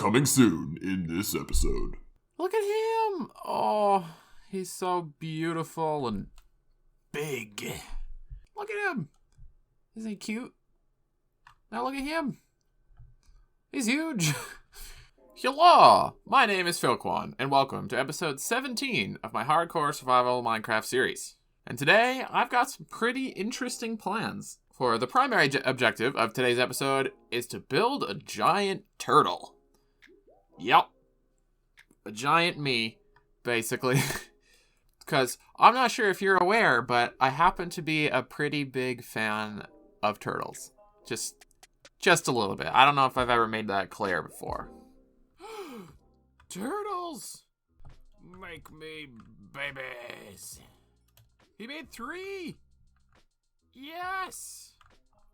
Coming soon in this episode. Look at him! Oh, he's so beautiful and big. Look at him! Isn't he cute? Now look at him! He's huge! Hello! My name is Philquan, and welcome to episode 17 of my Hardcore Survival Minecraft series. And today, I've got some pretty interesting plans. For the primary objective of today's episode is to build a giant turtle. Yep. A giant me, basically. Because I'm not sure if you're aware, but I happen to be a pretty big fan of turtles. Just a little bit. I don't know if I've ever made that clear before. Turtles! Make me babies. He made 3! Yes!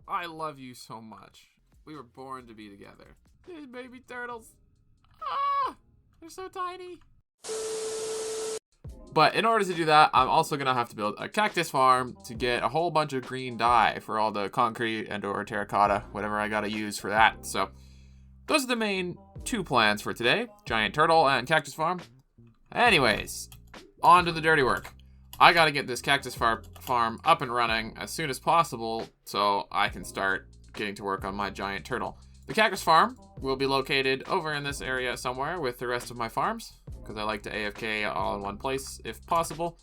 I love you so much. We were born to be together. These baby turtles. Ah! They're so tiny. But in order to do that, I'm also going to have to build a cactus farm to get a whole bunch of green dye for all the concrete and or terracotta, whatever I got to use for that. So those are the main 2 plans for today. Giant turtle and cactus farm. Anyways, on to the dirty work. I got to get this cactus farm up and running as soon as possible so I can start getting to work on my giant turtle. The cactus farm will be located over in this area somewhere with the rest of my farms, because I like to AFK all in one place if possible.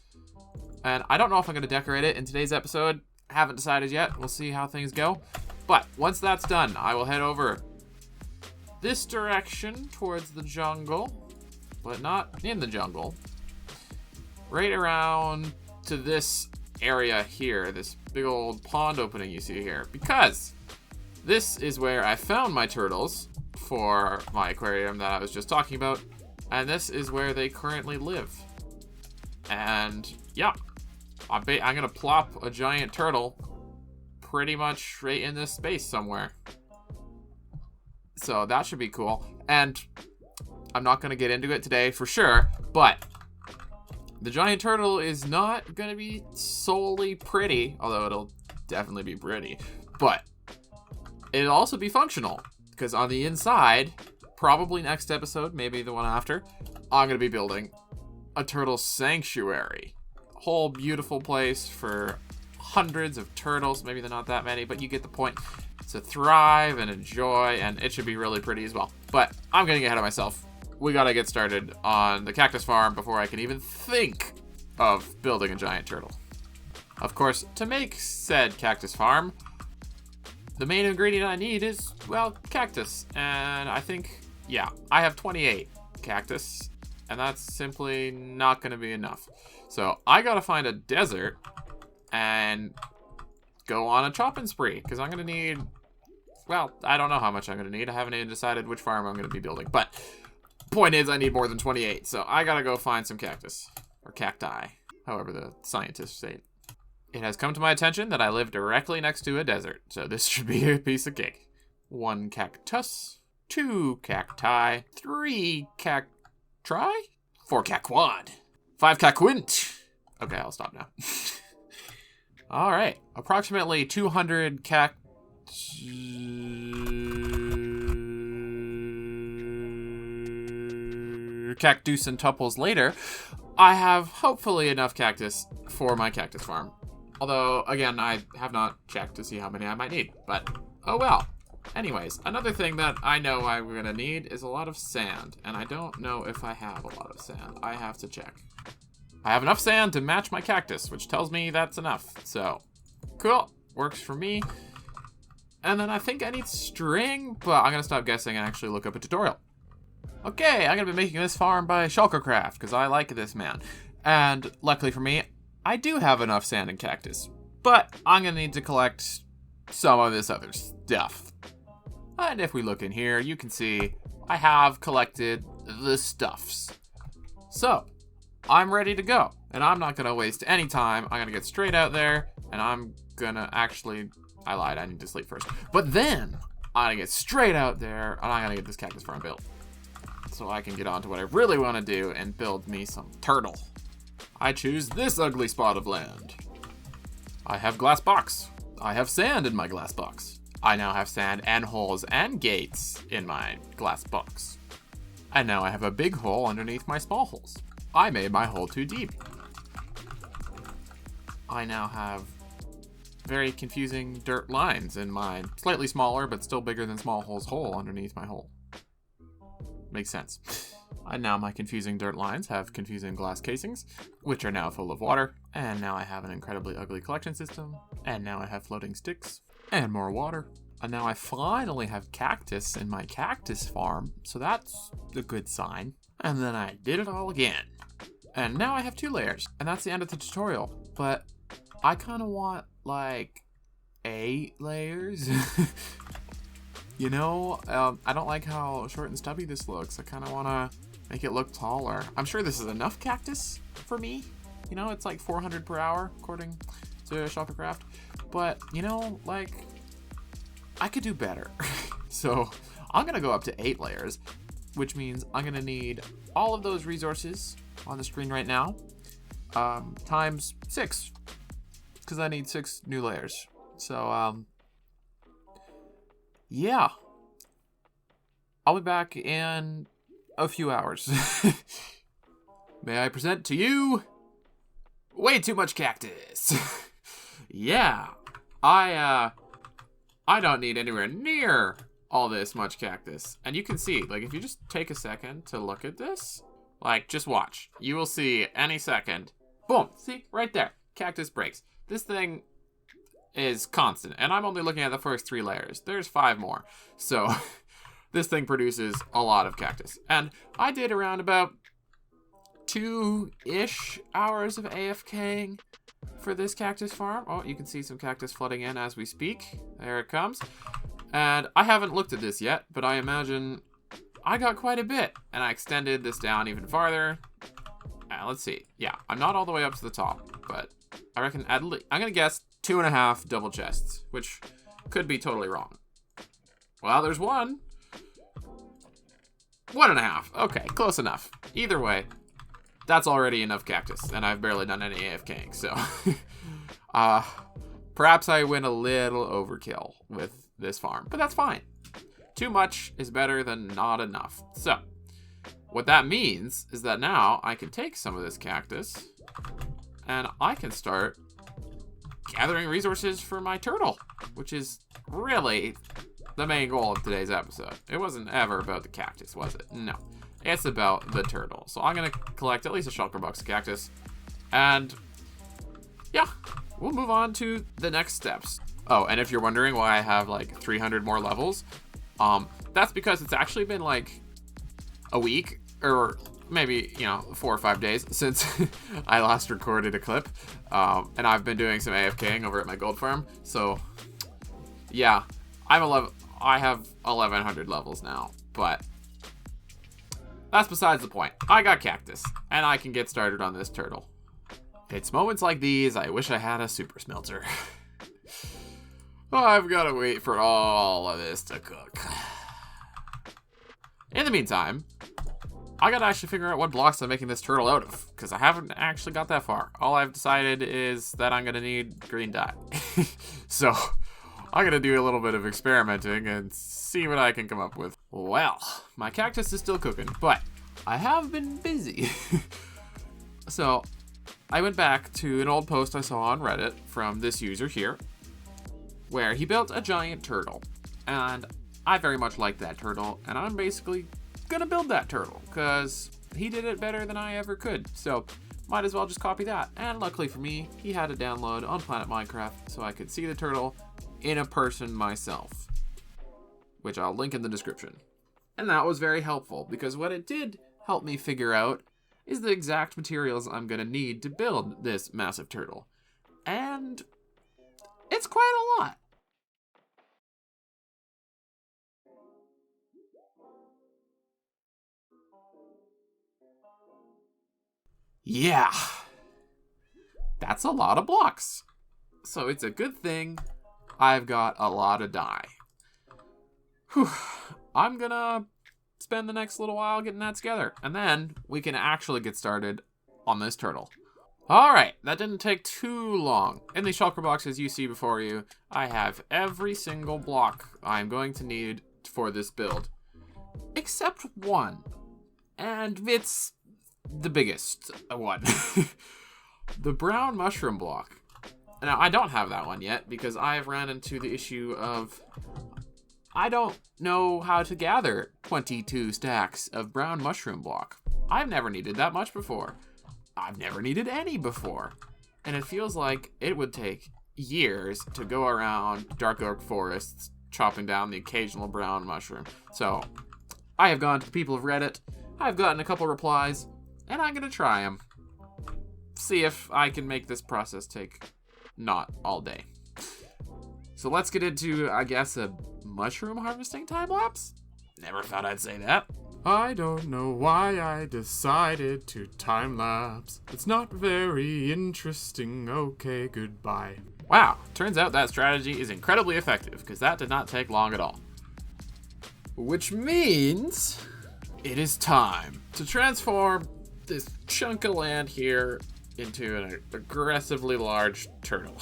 And I don't know if I'm going to decorate it in today's episode. Haven't decided yet. We'll see how things go. But once that's done, I will head over this direction towards the jungle, but not in the jungle. Right around to this area here, this big old pond opening you see here, because this is where I found my turtles for my aquarium that I was just talking about, and this is where they currently live. And yeah, I'm gonna plop a giant turtle pretty much right in this space somewhere. So that should be cool. And I'm not gonna get into it today for sure, but the giant turtle is not gonna be solely pretty, although it'll definitely be pretty, but it'll also be functional, because on the inside, probably next episode, maybe the one after, I'm going to be building a turtle sanctuary. A whole beautiful place for hundreds of turtles. Maybe they're not that many, but you get the point. To thrive and enjoy, and it should be really pretty as well. But I'm getting ahead of myself. We got to get started on the cactus farm before I can even think of building a giant turtle. Of course, to make said cactus farm, the main ingredient I need is, well, cactus. And I think, yeah, I have 28 cactus, and that's simply not going to be enough. So I got to find a desert and go on a chopping spree, because I'm going to need, well, I don't know how much I'm going to need. I haven't even decided which farm I'm going to be building. But point is, I need more than 28, so I got to go find some cactus, or cacti, however the scientists say it. It has come to my attention that I live directly next to a desert, so this should be a piece of cake. 1 cactus, 2 cacti, 3 cactri, 4 cacquad, 5 cacquint. Okay, I'll stop now. All right, approximately 200 cactus and tuples later, I have hopefully enough cactus for my cactus farm. Although, again, I have not checked to see how many I might need, but oh well. Anyways, another thing that I know I'm gonna need is a lot of sand, and I don't know if I have a lot of sand. I have to check. I have enough sand to match my cactus, which tells me that's enough. So, cool, works for me. And then I think I need string, but I'm gonna stop guessing and actually look up a tutorial. Okay, I'm gonna be making this farm by Shulkercraft, because I like this man. And luckily for me, I do have enough sand and cactus, but I'm gonna need to collect some of this other stuff. And if we look in here, you can see I have collected the stuffs. So, I'm ready to go, and I'm not gonna waste any time. I'm gonna get straight out there, and I'm gonna actually, I lied, I need to sleep first. But then, I'm gonna get straight out there, and I'm gonna get this cactus farm built, so I can get on to what I really wanna do and build me some turtle. I choose this ugly spot of land. I have glass box. I have sand in my glass box. I now have sand and holes and gates in my glass box. And now I have a big hole underneath my small holes. I made my hole too deep. I now have very confusing dirt lines in my slightly smaller but still bigger than small holes hole underneath my hole. Makes sense. And now my confusing dirt lines have confusing glass casings, which are now full of water. And now I have an incredibly ugly collection system. And now I have floating sticks and more water. And now I finally have cactus in my cactus farm, so that's a good sign. And then I did it all again. And now I have 2 layers, and that's the end of the tutorial. But I kind of want, like, 8 layers. You know, I don't like how short and stubby this looks. I kind of want to make it look taller. I'm sure this is enough cactus for me. You know, it's like 400 per hour, according to Shoppercraft. But, you know, like, I could do better. So I'm going to go up to 8 layers, which means I'm going to need all of those resources on the screen right now, times 6, because I need 6 new layers. So, yeah. I'll be back in a few hours. May I present to you way too much cactus. Yeah, I don't need anywhere near all this much cactus. And you can see, like, if you just take a second to look at this, like, just watch. You will see any second. Boom, see, right there, cactus breaks. This thing is constant, and I'm only looking at the first 3 layers. There's 5 more. So this thing produces a lot of cactus. And I did around about 2-ish hours of AFKing for this cactus farm. Oh, you can see some cactus flooding in as we speak. There it comes. And I haven't looked at this yet, but I imagine I got quite a bit. And I extended this down even farther. Let's see. Yeah, I'm not all the way up to the top, but I reckon I'm going to guess 2.5 double chests, which could be totally wrong. Well, there's 1. 1.5. Okay, close enough. Either way, that's already enough cactus, and I've barely done any AFKing, so perhaps I went a little overkill with this farm, but that's fine. Too much is better than not enough. So what that means is that now I can take some of this cactus and I can start gathering resources for my turtle, which is really the main goal of today's episode. It wasn't ever about the cactus, was it? No. It's about the turtle. So I'm going to collect at least a shulker box of cactus. And yeah, we'll move on to the next steps. Oh, and if you're wondering why I have like 300 more levels, that's because it's actually been like a week or maybe, 4 or 5 days since I last recorded a clip. And I've been doing some AFKing over at my gold farm. So yeah, I have 1100 levels now, but that's besides the point. I got cactus, and I can get started on this turtle. It's moments like these I wish I had a super smelter. I've got to wait for all of this to cook. In the meantime, I gotta actually figure out what blocks I'm making this turtle out of, because I haven't actually got that far. All I've decided is that I'm gonna need green dye. So I'm gonna do a little bit of experimenting and see what I can come up with. Well, my cactus is still cooking, but I have been busy. So I went back to an old post I saw on Reddit from this user here, where he built a giant turtle. And I very much like that turtle, and I'm basically gonna build that turtle, because he did it better than I ever could. So might as well just copy that. And luckily for me, he had a download on Planet Minecraft, so I could see the turtle in a person myself, which I'll link in the description. And that was very helpful, because what it did help me figure out is the exact materials I'm gonna need to build this massive turtle. And it's quite a lot. Yeah, that's a lot of blocks. So it's a good thing I've got a lot of dye. Whew. I'm gonna spend the next little while getting that together, and then we can actually get started on this turtle. Alright, that didn't take too long. In the shulker boxes you see before you, I have every single block I'm going to need for this build, except one. And it's the biggest one. The brown mushroom block. Now, I don't have that one yet because I've ran into the issue of I don't know how to gather 22 stacks of brown mushroom block. I've never needed that much before. I've never needed any before. And it feels like it would take years to go around dark oak forests chopping down the occasional brown mushroom. So I have gone to the people of Reddit. I've gotten a couple replies, and I'm going to try them. See if I can make this process take not all day. So let's get into, I guess, a mushroom harvesting time lapse? Never thought I'd say that. I don't know why I decided to time lapse. It's not very interesting. Okay, goodbye. Wow, turns out that strategy is incredibly effective, because that did not take long at all. Which means it is time to transform this chunk of land here into an aggressively large turtle.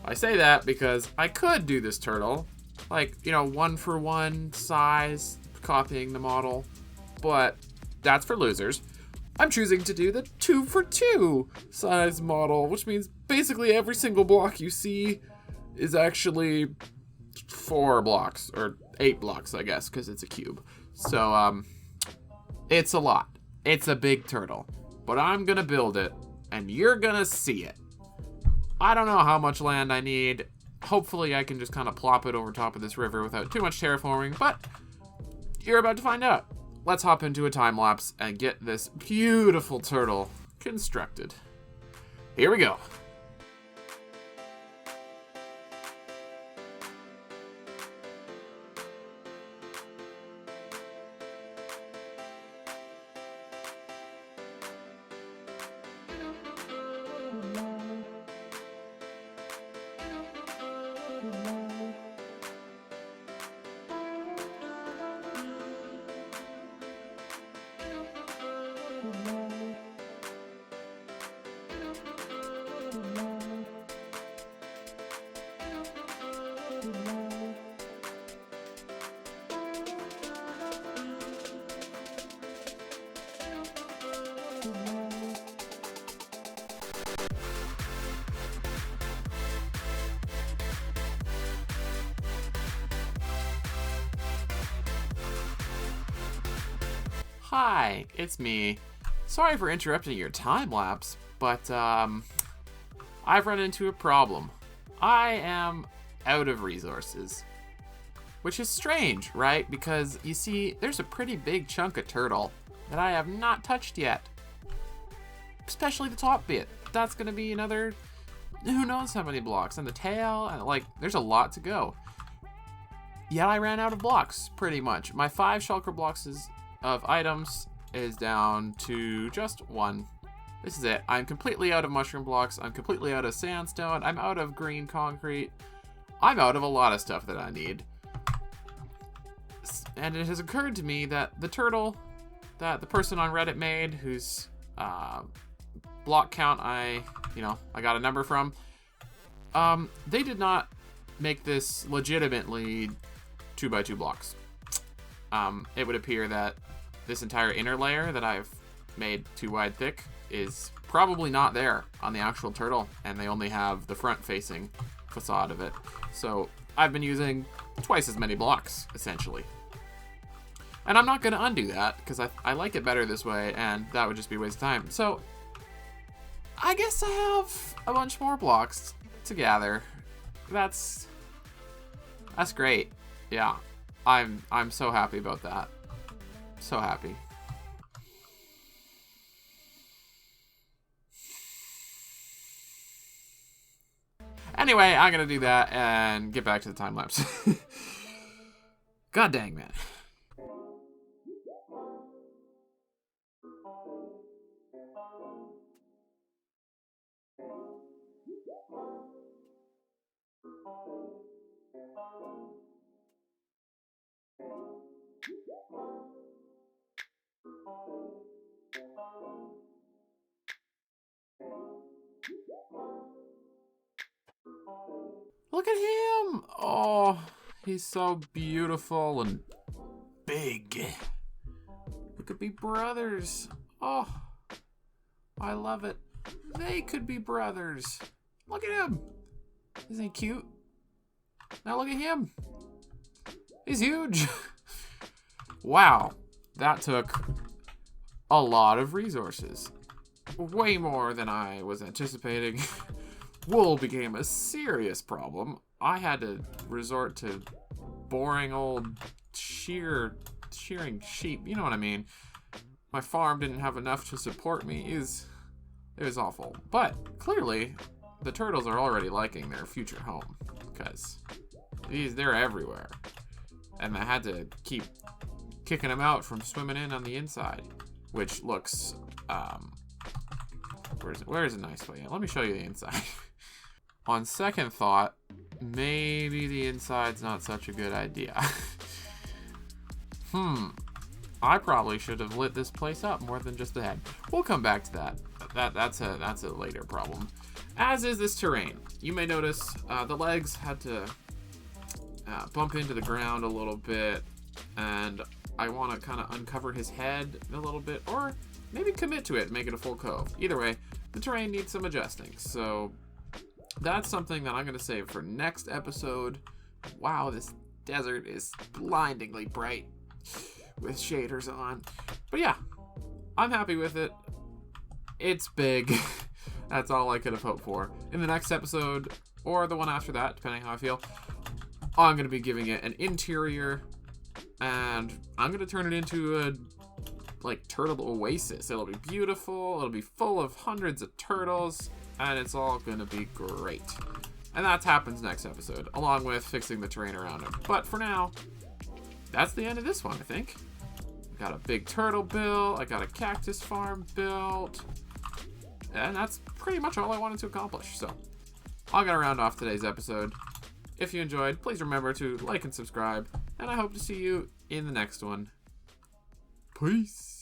I say that because I could do this turtle, like, 1-for-1 size, copying the model, but that's for losers. I'm choosing to do the 2-for-2 size model, which means basically every single block you see is actually 4 blocks, or 8 blocks, I guess, because it's a cube. So, it's a lot. It's a big turtle, but I'm gonna build it, and you're gonna see it. I don't know how much land I need. Hopefully I can just kind of plop it over top of this river without too much terraforming, but you're about to find out. Let's hop into a time lapse and get this beautiful turtle constructed. Here we go. Hi, it's me. Sorry for interrupting your time lapse, but I've run into a problem. I am out of resources. Which is strange, right? Because you see, there's a pretty big chunk of turtle that I have not touched yet. Especially the top bit. That's gonna be another, who knows how many blocks. And the tail, and there's a lot to go. Yet I ran out of blocks, pretty much. My 5 shulker blocks of items is down to just 1. This is it. I'm completely out of mushroom blocks. I'm completely out of sandstone. I'm out of green concrete. I'm out of a lot of stuff that I need. And it has occurred to me that the turtle that the person on Reddit made, whose block count I got a number from, they did not make this legitimately 2x2 blocks. It would appear that this entire inner layer that I've made 2 wide thick is probably not there on the actual turtle, and they only have the front-facing facade of it. So I've been using twice as many blocks, essentially. And I'm not going to undo that, because I like it better this way, and that would just be a waste of time. So I guess I have a bunch more blocks to gather. That's great. Yeah, I'm so happy about that. So happy. Anyway, I'm gonna do that and get back to the time lapse. God dang, man. Look at him! Oh, he's so beautiful and big. could be brothers. Oh, I love it. They could be brothers. Look at him. Isn't he cute? Now look at him. He's huge. Wow, that took a lot of resources. Way more than I was anticipating. Wool became a serious problem. I had to resort to boring old shearing sheep. You know what I mean? My farm didn't have enough to support me. It was awful. But clearly, the turtles are already liking their future home because they're everywhere, and I had to keep kicking them out from swimming in on the inside, which looks where's a nice way? Let me show you the inside. On second thought, maybe the inside's not such a good idea. I probably should have lit this place up more than just the head. We'll come back to that. That's a later problem. As is this terrain. You may notice the legs had to bump into the ground a little bit, and I want to kind of uncover his head a little bit, or maybe commit to it and make it a full cove. Either way, the terrain needs some adjusting, so that's something that I'm going to save for next episode. Wow, this desert is blindingly bright with shaders on. But yeah, I'm happy with it. It's big. That's all I could have hoped for. In the next episode, or the one after that, depending how I feel, I'm going to be giving it an interior, and I'm going to turn it into a turtle oasis. It'll be beautiful, it'll be full of hundreds of turtles, and it's all going to be great. And that happens next episode, along with fixing the terrain around him. But for now, that's the end of this one, I think. I got a big turtle built, I got a cactus farm built, and that's pretty much all I wanted to accomplish. So I'm going to round off today's episode. If you enjoyed, please remember to like and subscribe, and I hope to see you in the next one. Peace.